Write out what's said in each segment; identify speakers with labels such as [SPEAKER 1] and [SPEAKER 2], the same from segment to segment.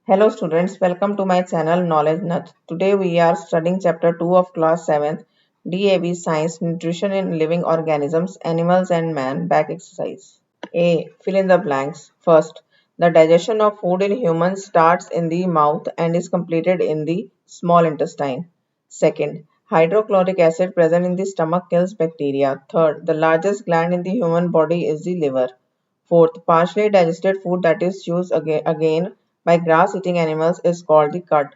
[SPEAKER 1] Hello students, welcome to my channel Knowledge Nut. Today we are studying chapter 2 of class 7th DAV Science Nutrition in Living Organisms, Animals and Man. Back exercise. A. Fill in the blanks. First, the digestion of food in humans starts in the mouth and is completed in the small intestine. Second, hydrochloric acid present in the stomach kills bacteria. Third, the largest gland in the human body is the liver. Fourth, partially digested food that is used again by grass-eating animals is called the cud.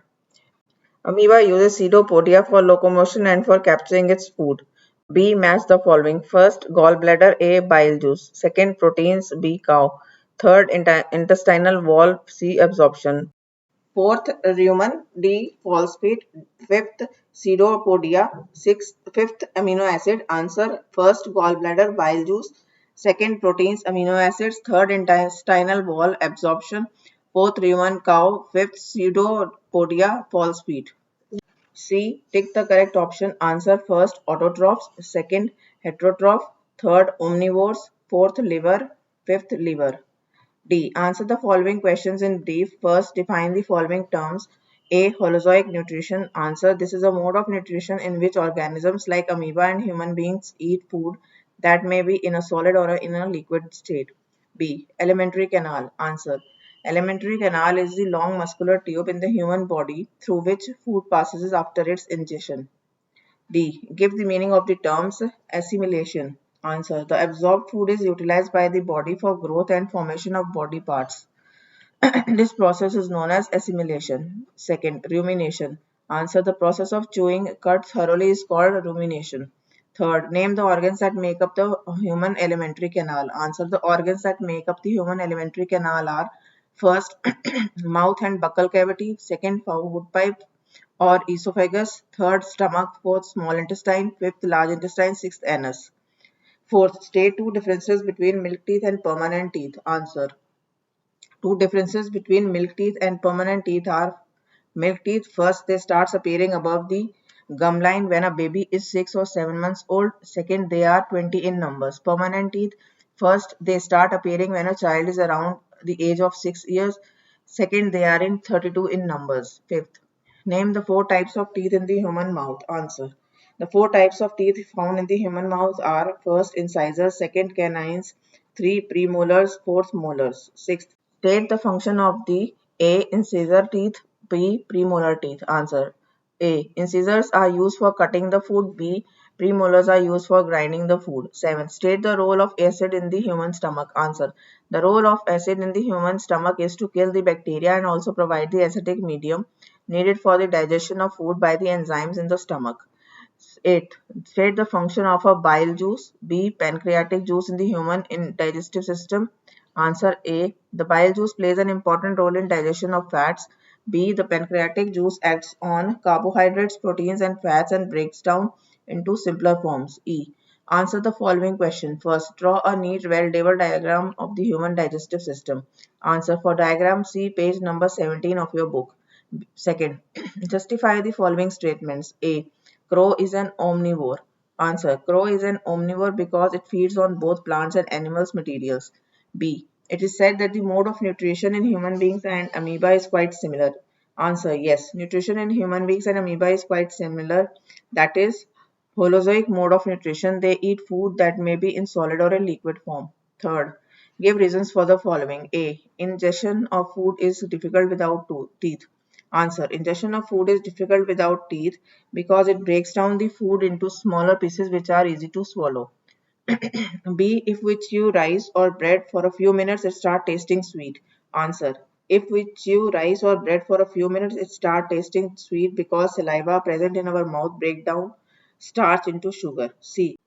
[SPEAKER 1] Amoeba uses pseudopodia for locomotion and for capturing its food. B. Match the following. First, gallbladder. A. Bile juice. Second, proteins. B. Cow. Third, intestinal wall. C. Absorption. Fourth, rumen. D. Phosphate. Fifth, pseudopodia. Fifth, amino acid. Answer. First, gallbladder. Bile juice. Second, proteins. Amino acids. Third, intestinal wall. Absorption. Fourth, rumen. Cow. Fifth, pseudopodia. Phosphate. C. Tick the correct option. Answer. First, autotrophs. Second, heterotroph. Third, omnivores. Fourth, liver. Fifth, liver. D. Answer the following questions in brief. First, define the following terms. A. Holozoic nutrition. Answer. This is a mode of nutrition in which organisms like amoeba and human beings eat food that may be in a solid or in a liquid state. B. Alimentary canal. Answer. Alimentary canal is the long muscular tube in the human body through which food passes after its ingestion. D. Give the meaning of the terms assimilation. Answer. The absorbed food is utilized by the body for growth and formation of body parts. This process is known as assimilation. Second, rumination. Answer. The process of chewing cud thoroughly is called rumination. Third, name the organs that make up the human alimentary canal. Answer. The organs that make up the human alimentary canal are first, mouth and buccal cavity. Second, food pipe or esophagus. Third, stomach. Fourth, small intestine. Fifth, large intestine. Sixth, anus. Fourth, state two differences between milk teeth and permanent teeth. Answer. Two differences between milk teeth and permanent teeth are milk teeth. First, they start appearing above the gum line when a baby is 6 or 7 months old. Second, they are 20 in numbers. Permanent teeth. First, they start appearing when a child is around the age of 6 years. Second, they are in 32 in numbers. Fifth, name the four types of teeth in the human mouth. Answer. The four types of teeth found in the human mouth are first, incisors, second, canines, three, premolars, fourth, molars. Sixth, state the function of the A. Incisor teeth, B. Premolar teeth. Answer. A. Incisors are used for cutting the food. B. Premolars are used for grinding the food. 7. State the role of acid in the human stomach. Answer. The role of acid in the human stomach is to kill the bacteria and also provide the acidic medium needed for the digestion of food by the enzymes in the stomach. 8. State the function of a bile juice. B. Pancreatic juice in the human digestive system. Answer. A. The bile juice plays an important role in digestion of fats. B. The pancreatic juice acts on carbohydrates, proteins and fats and breaks down into simpler forms. E. Answer the following question. First, draw a neat, well-labeled diagram of the human digestive system. Answer. For diagram, see page number 17 of your book. Second, justify the following statements. A. Crow is an omnivore. Answer. Crow is an omnivore because it feeds on both plants and animals materials. B. It is said that the mode of nutrition in human beings and amoeba is quite similar. Answer. Yes, nutrition in human beings and amoeba is quite similar. That is, Holozoic mode of nutrition. They eat food that may be in solid or a liquid form. Third, give reasons for the following. A. Ingestion of food is difficult without teeth. Answer. Ingestion of food is difficult without teeth because it breaks down the food into smaller pieces which are easy to swallow. B. If we chew rice or bread for a few minutes, it starts tasting sweet. Answer. If we chew rice or bread for a few minutes, it starts tasting sweet because saliva present in our mouth break down starch into sugar. C.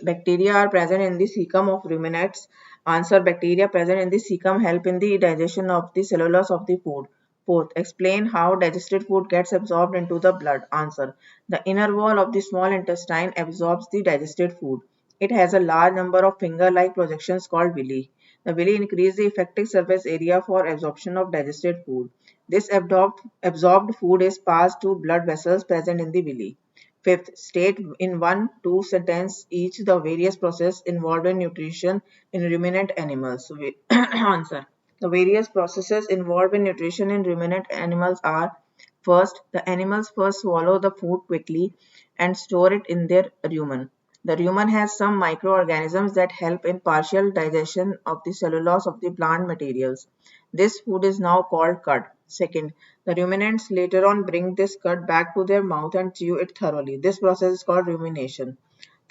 [SPEAKER 1] Bacteria are present in the cecum of ruminants. Answer. Bacteria present in the cecum help in the digestion of the cellulose of the food. Fourth, explain how digested food gets absorbed into the blood. Answer. The inner wall of the small intestine absorbs the digested food. It has a large number of finger-like projections called villi. The villi increase the effective surface area for absorption of digested food. This absorbed food is passed to blood vessels present in the villi. Fifth, state in 1-2 sentences each the various processes involved in nutrition in ruminant animals. Answer. The various processes involved in nutrition in ruminant animals are: first, the animals first swallow the food quickly and store it in their rumen. The rumen has some microorganisms that help in partial digestion of the cellulose of the plant materials. This food is now called cud. Second, the ruminants later on bring this cud back to their mouth and chew it thoroughly. This process is called rumination.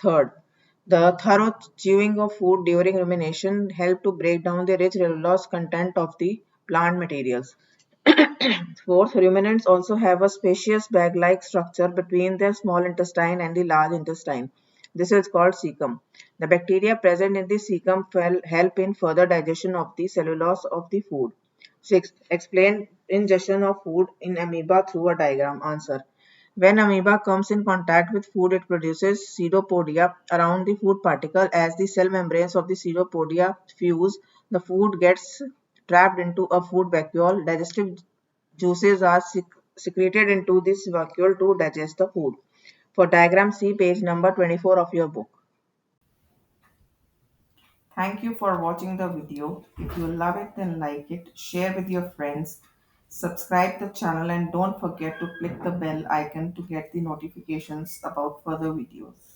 [SPEAKER 1] Third, the thorough chewing of food during rumination help to break down the rich cellulose content of the plant materials. Fourth, ruminants also have a spacious bag-like structure between their small intestine and the large intestine. This is called cecum. The bacteria present in the cecum help in further digestion of the cellulose of the food. Sixth, explain ingestion of food in amoeba through a diagram. Answer. When amoeba comes in contact with food, it produces pseudopodia around the food particle. As the cell membranes of the pseudopodia fuse, the food gets trapped into a food vacuole. Digestive juices are secreted into this vacuole to digest the food. For diagram, see page number 24 of your book. Thank you for watching the video. If you love it, then like it, share with your friends, subscribe the channel, and don't forget to click the bell icon to get the notifications about further videos.